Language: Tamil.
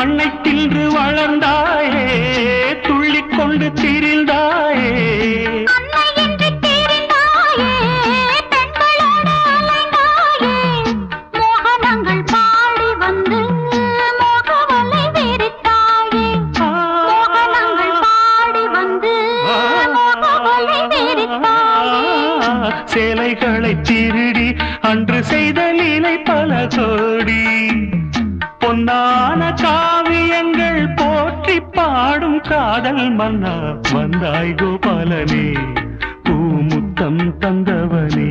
மண்ணை தின்று வளர்ந்தாயே துள்ளிக் கொண்டு திரிந்தாயே சேலைகளை திருடி அன்று செய்த லீலை பல கோடி பொன்னான காவியங்கள் போற்றி பாடும் காதல் மன்னா வந்தாய் கோபாலனே பூமுத்தம் தந்தவனே